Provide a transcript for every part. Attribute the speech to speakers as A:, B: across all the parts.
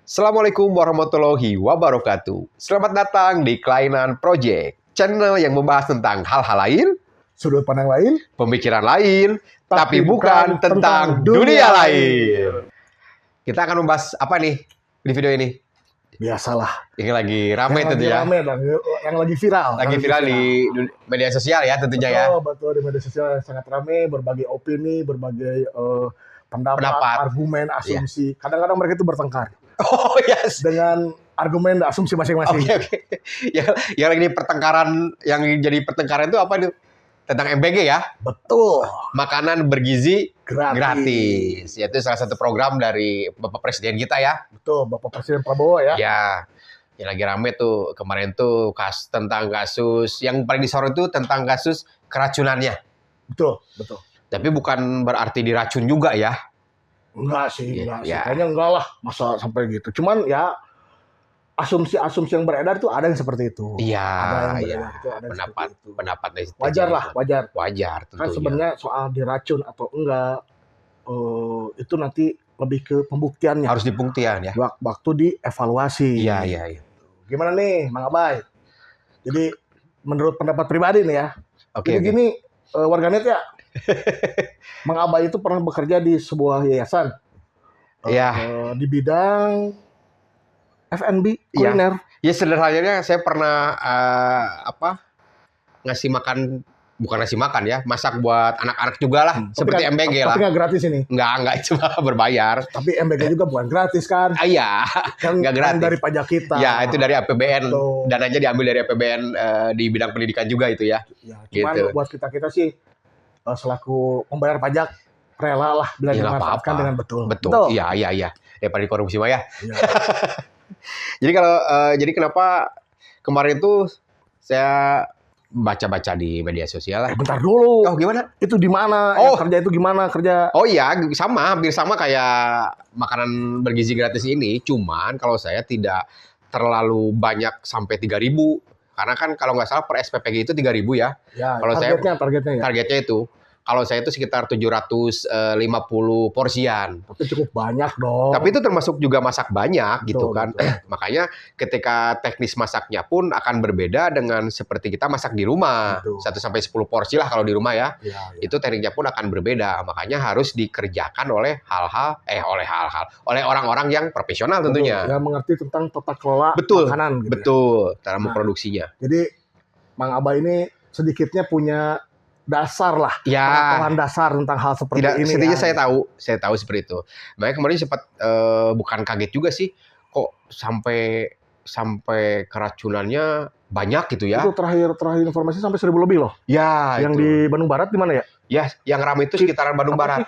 A: Assalamualaikum warahmatullahi wabarakatuh. Selamat datang di Kelainan Project, channel yang membahas tentang hal-hal lain,
B: Sudut pandang lain,
A: pemikiran lain, tapi bukan tentang dunia lain. Kita akan membahas apa nih di video ini?
B: Biasalah.
A: Yang lagi rame tentunya.
B: Yang lagi viral.
A: Lagi viral di media sosial ya tentunya ya.
B: Betul, di media sosial sangat ramai, berbagai opini, berbagai pendapat, argumen, asumsi. Kadang-kadang mereka itu bertengkar.
A: Oh yes.
B: Dengan argumen dan asumsi masing-masing.
A: Oke. Yang lagi pertengkaran, yang jadi pertengkaran itu apa itu? Tentang MBG ya?
B: Betul.
A: Makanan bergizi
B: gratis.
A: Yaitu salah satu program dari Bapak Presiden kita ya.
B: Betul, Bapak Presiden Prabowo ya.
A: Ya, yang lagi rame tuh kemarin tuh tentang kasus, yang paling disorot itu tentang kasus keracunannya.
B: Betul.
A: Tapi bukan berarti diracun juga ya.
B: Enggak sih.
A: Ya.
B: Kayaknya enggak lah, masa sampai gitu. Cuman ya, asumsi-asumsi yang beredar itu ada yang seperti itu.
A: Iya. Pendapat dari
B: wajar.
A: Wajar tentunya.
B: Kan sebenarnya soal diracun atau enggak itu nanti lebih ke pembuktiannya.
A: Harus dibuktikan ya.
B: Waktu dievaluasi.
A: Iya.
B: Gimana nih, Mang Abay? Jadi menurut pendapat pribadi nih ya.
A: Oke.
B: Gini, warganet ya. Mang Abay itu pernah bekerja di sebuah yayasan.
A: Iya.
B: Di bidang F&B kuliner.
A: Ya sederhananya saya pernah ngasih makan, bukan ngasih makan ya, masak buat anak-anak juga lah, seperti MBG lah.
B: Tapi nggak gratis ini?
A: Nggak cuma berbayar.
B: Tapi MBG juga bukan gratis kan?
A: Iya,
B: kan nggak gratis. Dari pajak kita.
A: Ya, itu dari APBN. Dananya diambil dari APBN di bidang pendidikan juga itu ya.
B: Cuman gitu. Buat kita sih, selaku pembayar pajak, rela lah bila dimanfaatkan dengan betul.
A: Iya. Daripada korupsi mah ya. Jadi kenapa kemarin tuh saya baca-baca di media sosial lah.
B: Bentar dulu.
A: Oh, gimana?
B: Itu di mana? Kerja itu gimana kerja?
A: Oh iya, hampir sama kayak makanan bergizi gratis ini. Cuman kalau saya tidak terlalu banyak sampai 3.000. Karena kan kalau nggak salah per SPPG itu 3.000 ya. Kalau targetnya itu. Kalau saya itu sekitar 750 porsian.
B: Tapi cukup banyak dong.
A: Tapi itu termasuk juga masak banyak gitu kan. Makanya ketika teknis masaknya pun akan berbeda dengan seperti kita masak di rumah. 1-10 porsi lah kalau di rumah ya. Itu tekniknya pun akan berbeda. Makanya harus dikerjakan oleh orang-orang yang profesional tentunya.
B: Yang mengerti tentang tata kelola makanan.
A: Betul. Cara memproduksinya.
B: Jadi Mang Abay ini sedikitnya punya dasar lah, pengetahuan dasar tentang hal seperti ini.
A: Setidaknya saya tahu seperti itu. Makanya kemarin sempat bukan kaget juga sih, kok sampai keracunannya banyak gitu ya.
B: Itu terakhir informasi sampai 1.000 lebih loh.
A: Ya.
B: Yang di Bandung Barat di mana ya?
A: Ya, yang ramai itu sekitaran Bandung Barat.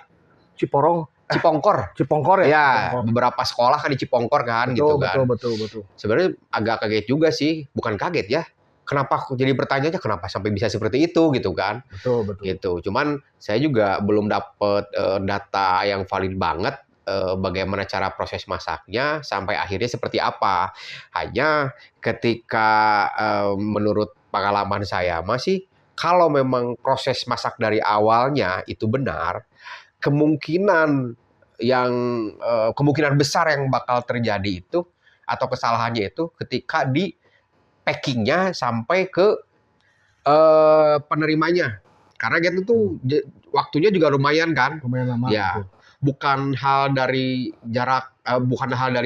A: Cipongkor ya. Ya, beberapa sekolah kan di Cipongkor kan, gitu kan.
B: Betul.
A: Sebenarnya agak kaget juga sih, bukan kaget ya. Kenapa jadi bertanya kenapa sampai bisa seperti itu gitu kan?
B: Betul.
A: Gitu. Cuman saya juga belum dapat data yang valid banget bagaimana cara proses masaknya sampai akhirnya seperti apa. Hanya ketika menurut pengalaman saya masih kalau memang proses masak dari awalnya itu benar, kemungkinan besar yang bakal terjadi itu atau kesalahannya itu ketika di packingnya sampai ke penerimanya, karena gitu tuh waktunya juga lumayan kan.
B: Lumayan lama.
A: Ya, bukan hal dari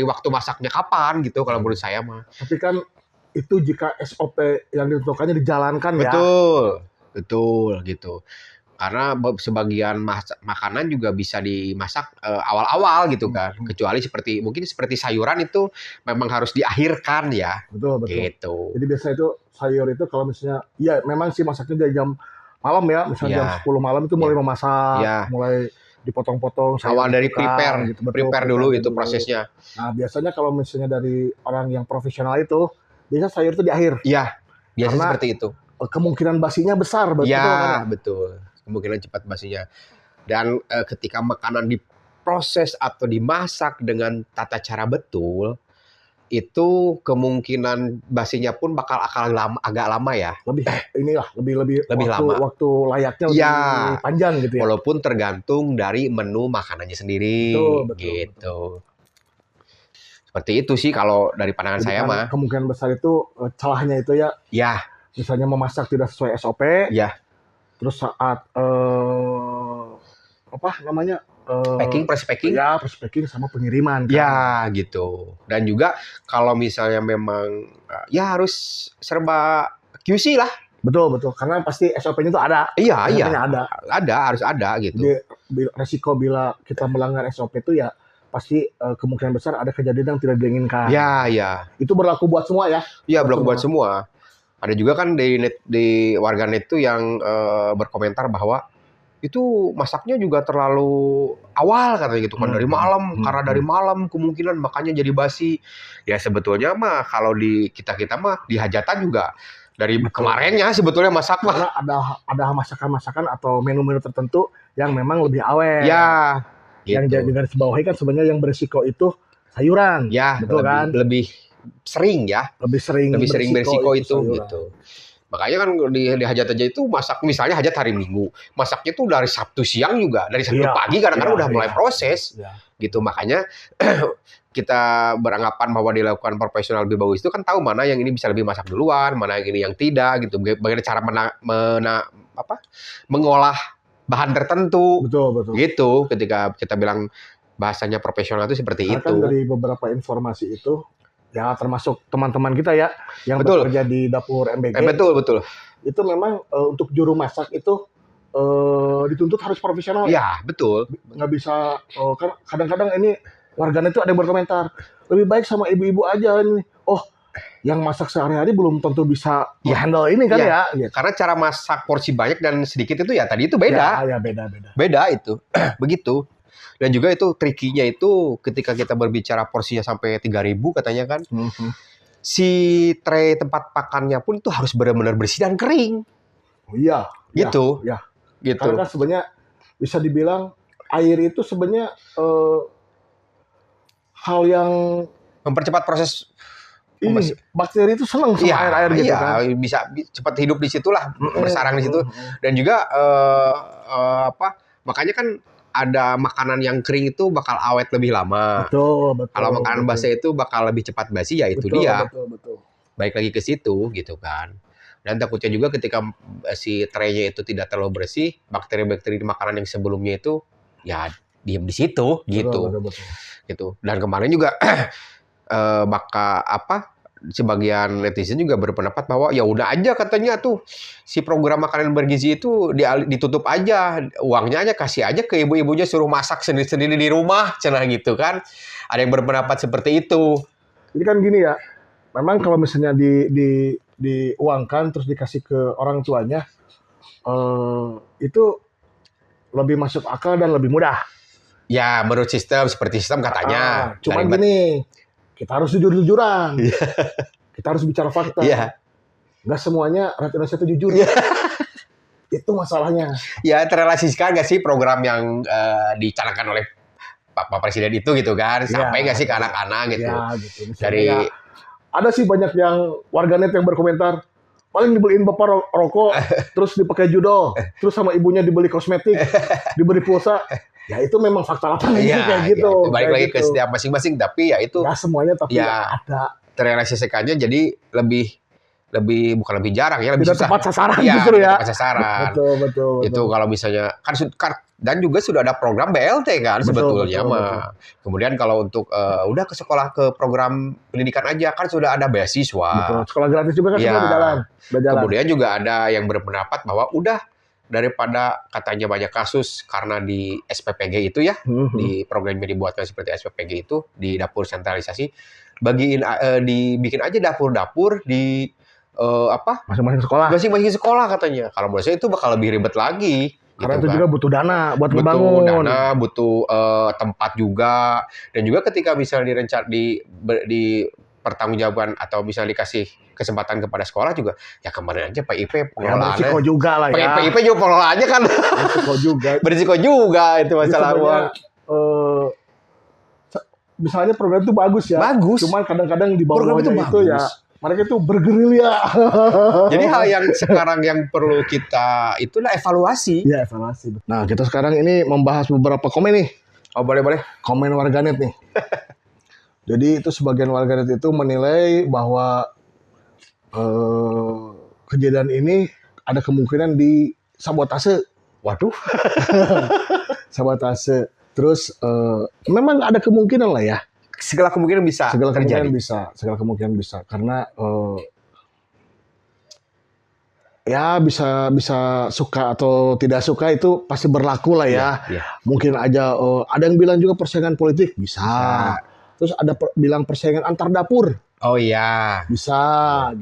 A: waktu masaknya kapan gitu kalau menurut saya mah.
B: Tapi kan itu jika SOP yang ditentukannya dijalankan ya.
A: Betul gitu. Karena sebagian makanan juga bisa dimasak awal-awal gitu kan. Kecuali mungkin seperti sayuran itu memang harus diakhirkan ya.
B: Betul.
A: Gitu.
B: Jadi biasanya itu sayur itu kalau misalnya, ya memang sih masaknya dari jam malam ya. Misalnya jam 10 malam itu mulai memasak, mulai dipotong-potong.
A: Awal dari prepare dulu itu prosesnya.
B: Nah biasanya kalau misalnya dari orang yang profesional itu, biasanya sayur itu di akhir.
A: Iya, biasanya seperti itu.
B: Kemungkinan basinya besar.
A: Betul. Kemungkinan cepat basinya. Dan ketika makanan diproses atau dimasak dengan tata cara betul, itu kemungkinan basinya pun bakal agak lama ya.
B: Lebih lama. Waktu layaknya lebih panjang gitu ya.
A: Walaupun tergantung dari menu makanannya sendiri.
B: Betul.
A: Seperti itu sih kalau dari pandangan
B: Jadi
A: saya
B: kan
A: mah.
B: kemungkinan besar itu celahnya itu ya.
A: Ya.
B: Misalnya memasak tidak sesuai SOP.
A: Ya.
B: Terus saat apa namanya?
A: Press packing.
B: Ya, press packing sama pengiriman kan.
A: Ya, gitu. Dan juga kalau misalnya memang ya harus serba QC lah.
B: Betul. Karena pasti SOP-nya itu ada.
A: Iya.
B: Ada,
A: harus ada gitu.
B: Jadi resiko bila kita melanggar SOP itu ya pasti kemungkinan besar ada kejadian yang tidak diinginkan.
A: Ya.
B: Itu berlaku buat semua ya?
A: Iya, berlaku buat semua. Ada juga kan di warganet itu yang berkomentar bahwa itu masaknya juga terlalu awal katanya gitu kan, dari malam, karena dari malam kemungkinan makanya jadi basi. Ya sebetulnya mah kalau di kita mah di hajatan juga dari kemarinnya sebetulnya masak mah.
B: Karena ada masakan-masakan atau menu-menu tertentu yang memang lebih awet.
A: Ya. Gitu.
B: Yang jadi garis bawahi kan sebenarnya yang berisiko itu sayuran.
A: Ya, betul kan? Lebih sering ya.
B: Lebih sering
A: berisiko itu gitu. Makanya kan di hajat aja itu masak, misalnya hajat hari Minggu, masaknya tuh dari Sabtu siang juga, dari Sabtu pagi kadang-kadang udah mulai proses, gitu. Makanya kita beranggapan bahwa dilakukan profesional lebih bagus itu kan tahu mana yang ini bisa lebih masak duluan, mana yang ini yang tidak, gitu. Bagaimana cara mengolah bahan tertentu,
B: betul.
A: Gitu. Ketika kita bilang bahasanya profesional itu seperti itu.
B: Kan dari beberapa informasi itu. Ya termasuk teman-teman kita ya yang bekerja di dapur MBG.
A: Betul.
B: Itu memang untuk juru masak itu dituntut harus profesional.
A: Ya, betul.
B: Nggak bisa kan kadang-kadang ini warganet itu ada yang berkomentar lebih baik sama ibu-ibu aja nih. Oh, yang masak sehari-hari belum tentu bisa handle ini kan ya.
A: Gitu. Karena cara masak porsi banyak dan sedikit itu ya tadi itu beda.
B: Ya beda.
A: Beda itu. Begitu. Dan juga itu trikinya itu ketika kita berbicara porsinya sampai 3.000 katanya kan. Si tray tempat makannya pun itu harus benar-benar bersih dan kering.
B: Oh iya.
A: Gitu.
B: Ya.
A: Gitu.
B: Karena kan sebenarnya bisa dibilang air itu sebenarnya hal yang
A: mempercepat proses
B: bakteri itu senang sama air-air gitu kan.
A: Iya, bisa cepat hidup di situlah, bersarang di situ. Dan juga makanya kan ada makanan yang kering itu bakal awet lebih lama.
B: Betul.
A: Kalau makanan basah itu bakal lebih cepat basi, ya itu dia.
B: Betul.
A: Baik lagi ke situ gitu kan. Dan takutnya juga ketika si traynya itu tidak terlalu bersih, bakteri-bakteri di makanan yang sebelumnya itu ya diem di situ gitu.
B: Betul.
A: Gitu. Dan kemarin juga sebagian netizen juga berpendapat bahwa ya udah aja katanya tuh si program makanan bergizi itu ditutup aja, uangnya aja kasih aja ke ibu-ibunya, suruh masak sendiri-sendiri di rumah, cenah gitu kan. Ada yang berpendapat seperti itu.
B: Jadi kan gini ya, memang kalau misalnya diuangkan terus dikasih ke orang tuanya, itu lebih masuk akal dan lebih mudah.
A: Ya menurut seperti sistem katanya.
B: Cuman gini, kita harus jujur-jujuran. Kita harus bicara fakta. Nggak semuanya rakyat Indonesia itu jujur. Itu masalahnya. Ya
A: terrealisasikan nggak sih program yang dicanangkan oleh Pak Presiden itu gitu kan? Sampai nggak sih ke anak-anak gitu?
B: Gitu. Ada sih banyak yang warganet yang berkomentar, paling dibeliin bapak rokok, terus dipakai judol, terus sama ibunya dibeli kosmetik, diberi pulsa. Ya itu memang fakta lapangan kayak gitu.
A: Balik lagi ke setiap masing-masing, tapi ya itu
B: nggak semuanya, tapi ada.
A: Terrealisasikannya jadi bukan lebih jarang ya, lebih susah.
B: Tepat sasaran justru ya.
A: Tepat sasaran.
B: Betul.
A: Itu kalau misalnya kan dan juga sudah ada program BLT kan sebetulnya mah. Kemudian kalau untuk udah ke sekolah ke program pendidikan aja kan sudah ada beasiswa.
B: Betul. Sekolah gratis juga kan sudah berjalan.
A: Kemudian juga ada yang berpendapat bahwa udah daripada katanya banyak kasus karena di SPPG itu ya, di program yang dibuatkan seperti SPPG itu di dapur sentralisasi, dibikin aja dapur-dapur di masing-masing sekolah katanya. Kalau menurut saya itu bakal lebih ribet lagi.
B: Karena gitu itu kan juga butuh dana buat membangun.
A: Butuh dana, butuh tempat juga. Dan juga ketika misalnya di pertanggungjawaban atau misalnya dikasih kesempatan kepada sekolah juga, ya kemarin aja PIP pengelolaannya.
B: Berisiko juga lah ya.
A: PIP juga pengelolaannya kan. Berisiko juga itu masalah uang.
B: Misalnya program itu bagus ya.
A: Bagus.
B: Cuman kadang-kadang di bawah-bawahnya itu ya mereka itu bergerilya.
A: Jadi hal yang sekarang yang perlu kita itulah evaluasi.
B: Ya, evaluasi. Nah, kita sekarang ini membahas beberapa komen nih.
A: Oh, boleh.
B: Komen warganet nih. Jadi itu sebagian warganet itu menilai bahwa kejadian ini ada kemungkinan di sabotase.
A: Waduh.
B: Sabotase. Terus memang ada kemungkinan lah ya.
A: Segala kemungkinan bisa
B: Segala
A: terjadi.
B: kemungkinan bisa karena ya bisa suka atau tidak suka itu pasti berlaku lah ya.
A: Iya.
B: Mungkin aja ada yang bilang juga persaingan politik bisa. Terus ada bilang persaingan antar dapur
A: Oh iya.
B: bisa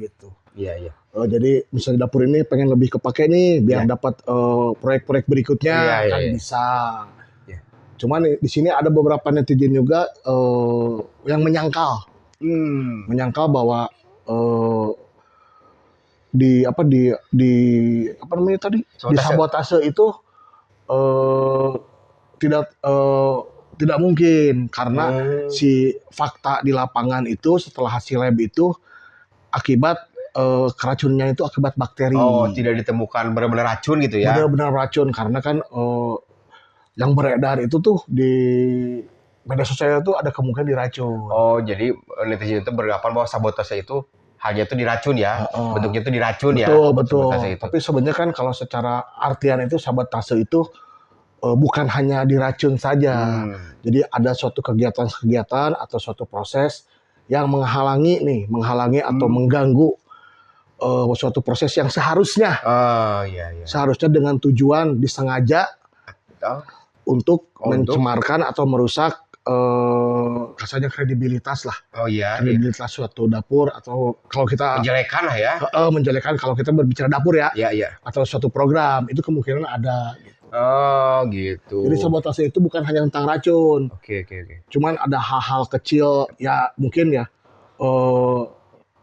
B: gitu.
A: Iya.
B: Jadi misalnya dapur ini pengen lebih kepake nih biar dapat proyek-proyek berikutnya kan bisa.
A: Iya.
B: Cuman di sini ada beberapa netizen juga yang menyangkal bahwa di apa namanya tadi di sabotase itu tidak mungkin karena si fakta di lapangan itu setelah hasil lab itu akibat keracunnya itu akibat bakteri.
A: Oh, tidak ditemukan benar-benar racun gitu ya?
B: Benar-benar racun karena kan yang beredar itu tuh di media sosial itu ada kemungkinan diracun.
A: Oh, jadi netizen itu beranggapan bahwa sabotase itu hanya itu diracun ya? Bentuknya itu diracun ya?
B: Betul. Tapi sebenarnya kan kalau secara artian itu sabotase itu bukan hanya diracun saja. Jadi ada suatu kegiatan-kegiatan atau suatu proses yang menghalangi atau mengganggu suatu proses yang seharusnya. Seharusnya dengan tujuan disengaja untuk mencemarkan atau merusak kasarnya kredibilitas lah. Kredibilitas suatu dapur atau kalau kita
A: menjelekan lah ya.
B: Menjelekan kalau kita berbicara dapur ya. Atau suatu program itu kemungkinan ada gitu.
A: Oh, gitu.
B: Jadi sabotase itu bukan hanya tentang racun.
A: Oke.
B: Cuman ada hal-hal kecil ya mungkin ya.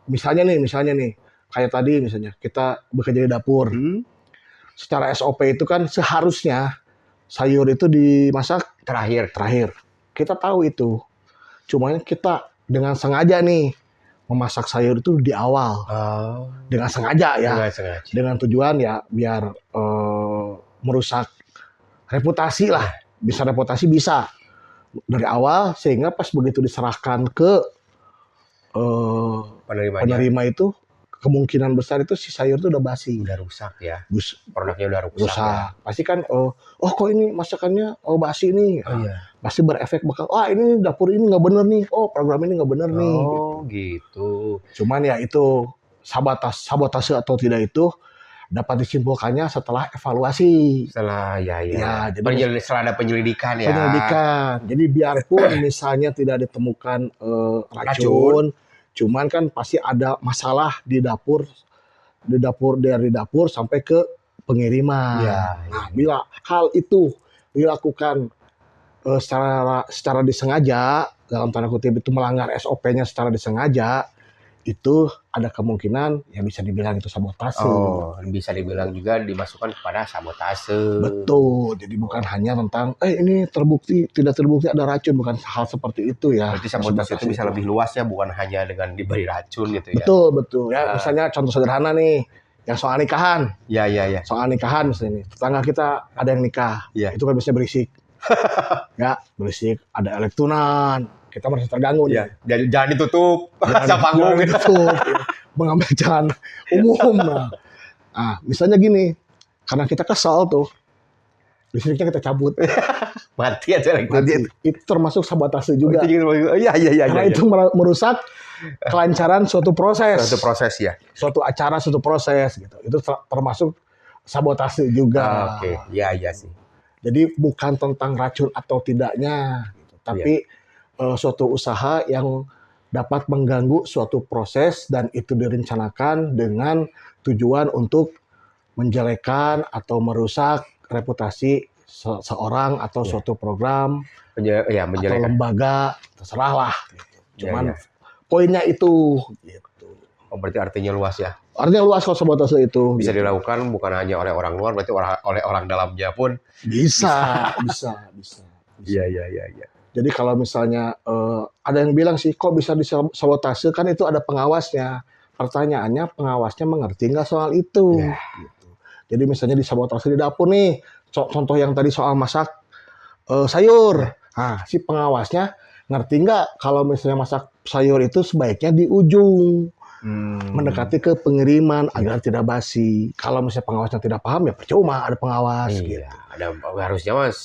B: Misalnya nih kayak tadi misalnya kita bekerja di dapur. Secara SOP itu kan seharusnya sayur itu dimasak terakhir. Kita tahu itu. Cuman kita dengan sengaja nih memasak sayur itu di awal. Dengan sengaja ya. Dengan tujuan ya biar merusak reputasi lah. Reputasi bisa dari awal sehingga pas begitu diserahkan ke penerima itu kemungkinan besar itu si sayur itu udah basi,
A: udah rusak ya. Produknya udah rusak. Ya.
B: Pasti kan kok ini masakannya basi nih. Pasti berefek bakal ini dapur ini nggak bener nih. Program ini nggak bener nih.
A: Gitu.
B: Cuman ya itu sabotase atau tidak itu dapat disimpulkannya setelah evaluasi.
A: Setelah
B: jadi
A: setelah ada penyelidikan ya.
B: Jadi biarpun misalnya tidak ditemukan racun, cuman kan pasti ada masalah di dapur dari dapur sampai ke pengiriman. Nah, bila hal itu dilakukan secara disengaja, dalam tanda kutip itu melanggar SOP-nya secara disengaja, itu ada kemungkinan yang bisa dibilang itu sabotase.
A: Bisa dibilang juga dimasukkan kepada sabotase.
B: Betul. Jadi bukan hanya tentang ini tidak terbukti ada racun, bukan hal seperti itu ya.
A: Berarti sabotase itu bisa lebih luas ya, bukan hanya dengan diberi racun gitu ya.
B: Betul. Ya, misalnya contoh sederhana nih, yang soal nikahan. Soal nikahan misalnya nih, tetangga kita ada yang nikah. Itu kan biasanya berisik. Berisik, ada elektunan. Kita merasa terganggu nih.
A: Jangan ditutup.
B: Jangan ditutup. Mengambil jalan umum. Nah, misalnya gini, karena kita kesal tuh, listriknya kita cabut.
A: Mati aja elektronik.
B: Itu termasuk sabotase juga.
A: Iya.
B: Karena itu merusak kelancaran suatu proses. Suatu acara, suatu proses gitu. Itu termasuk sabotase juga.
A: Iya sih.
B: Jadi bukan tentang racun atau tidaknya, gitu. Tapi suatu usaha yang dapat mengganggu suatu proses dan itu direncanakan dengan tujuan untuk menjelekan atau merusak reputasi seorang atau suatu program atau lembaga, terserah lah. Gitu. Cuman poinnya itu. Gitu.
A: Berarti artinya luas ya?
B: Artinya luas kalau sabotase itu.
A: Bisa dilakukan bukan hanya oleh orang luar, berarti oleh orang dalamnya pun
B: bisa.
A: Iya.
B: Jadi kalau misalnya ada yang bilang sih kok bisa disabotase, kan itu ada pengawasnya. Pertanyaannya pengawasnya mengerti nggak soal itu? Gitu. Jadi misalnya disabotase di dapur nih, contoh yang tadi soal masak sayur. Nah, si pengawasnya ngerti nggak kalau misalnya masak sayur itu sebaiknya di ujung, mendekati ke pengiriman agar tidak basi. Kalau misalnya pengawasnya tidak paham ya percuma ada pengawas gitu.
A: Iya, ada harusnya mas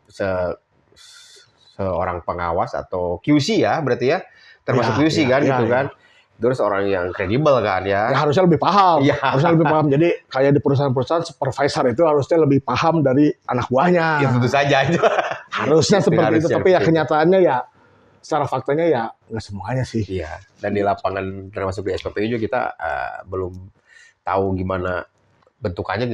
A: se- seorang pengawas atau QC ya berarti ya, termasuk QC kan gitu kan. Terus orang yang kredibel kan ya.
B: Ya harusnya lebih paham.
A: Iya.
B: Harusnya lebih paham. Jadi kayak di perusahaan-perusahaan supervisor itu harusnya lebih paham dari anak buahnya.
A: Ya tentu saja itu.
B: Harusnya seperti itu.
A: Harusnya
B: Tapi ya
A: seperti itu.
B: kenyataannya ya secara faktanya ya nggak semuanya sih.
A: Iya. Dan di lapangan termasuk di SPPU juga kita belum tahu gimana bentukannya,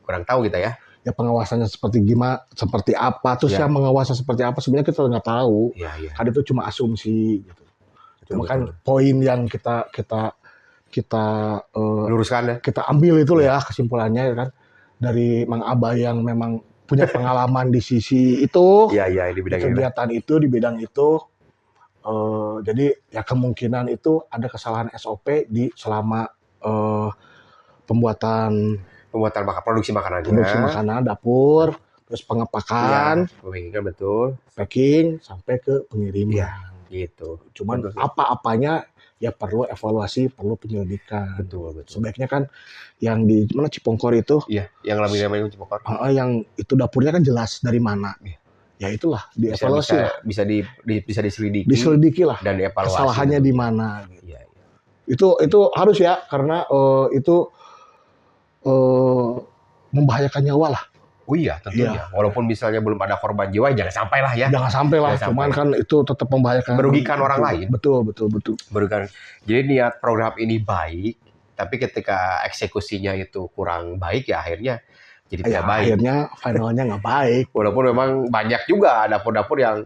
A: kurang tahu kita ya.
B: Ya pengawasannya seperti gimana, seperti apa, terus
A: Iya.
B: yang mengawasi seperti apa sebenarnya kita nggak tahu.
A: Iya, iya.
B: Kan itu cuma asumsi gitu. Cuma
A: Betul,
B: kan
A: betul.
B: poin yang kita
A: Luruskan ya.
B: kita ambil itu loh ya kesimpulannya kan dari Mang Abah yang memang punya pengalaman di sisi itu,
A: Iya, iya, di bidang ini.
B: kegiatan itu di bidang itu. Jadi ya kemungkinan itu ada kesalahan SOP di selama pembuatan
A: Produksi makanannya.
B: produksi makanan dapur, terus pengepakan,
A: Pemilikan betul.
B: packing sampai ke pengiriman.
A: Iya. Gitu.
B: Cuman
A: Betul.
B: apa-apanya ya perlu evaluasi, perlu penyelidikan.
A: Betul.
B: Sebaiknya kan yang di mana Cipongkor itu,
A: Iya, yang lebih namanya Cipokor.
B: yang itu dapurnya kan jelas dari mana.
A: Iya.
B: Ya itulah dievaluasi lah,
A: Bisa diselidiki.
B: diselidiki lah
A: Dan dievaluasi.
B: kesalahannya di mana. Gitu.
A: Iya, iya.
B: Itu harus ya karena itu membahayakan nyawa lah.
A: Oh iya, tentunya.
B: Iya.
A: Walaupun misalnya belum ada korban jiwa, jangan sampai lah ya.
B: Jangan sampai lah,
A: Jangan
B: cuman
A: sampai.
B: kan itu tetap membahayakan.
A: Merugikan orang lain.
B: Betul.
A: Jadi niat program ini baik, tapi ketika eksekusinya itu kurang baik ya akhirnya jadi
B: Ya,
A: tidak baik.
B: akhirnya finalnya nggak baik.
A: Walaupun memang banyak juga dapur-dapur yang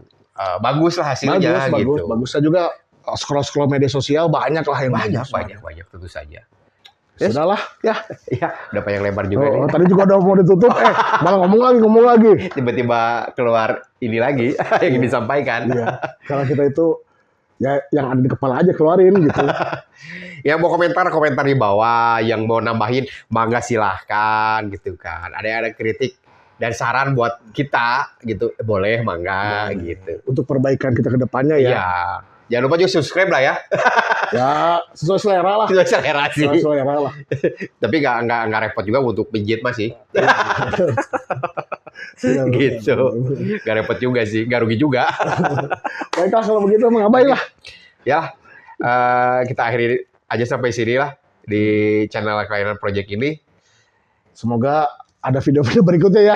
A: bagus lah hasilnya gitu.
B: Bagusnya juga scroll media sosial banyak lah yang
A: Banyak tentu saja.
B: Sudahlah ya.
A: Iya, udah panjang lebar juga nih.
B: Tadi juga udah mau ditutup, malah ngomong lagi.
A: Tiba-tiba keluar ini lagi yang disampaikan.
B: Iya. Kalau kita itu ya yang ada di kepala aja keluarin gitu.
A: Yang mau komentar di bawah, yang mau nambahin mangga silahkan gitu kan. Ada yang ada kritik dan saran buat kita gitu, boleh mangga gitu.
B: Untuk perbaikan kita ke depannya ya.
A: Iya. Jangan lupa juga subscribe lah ya.
B: Ya sesuai selera lah.
A: Sesuai selera sih.
B: Sesuai selera lah.
A: Tapi nggak repot juga untuk pijit mas sih. Gitu. Nggak repot juga sih, nggak rugi juga.
B: Baiklah kalau begitu mengabai lah.
A: Ya, kita akhiri aja sampai sini lah di channel Kelainan Project ini.
B: Semoga ada video-video berikutnya ya.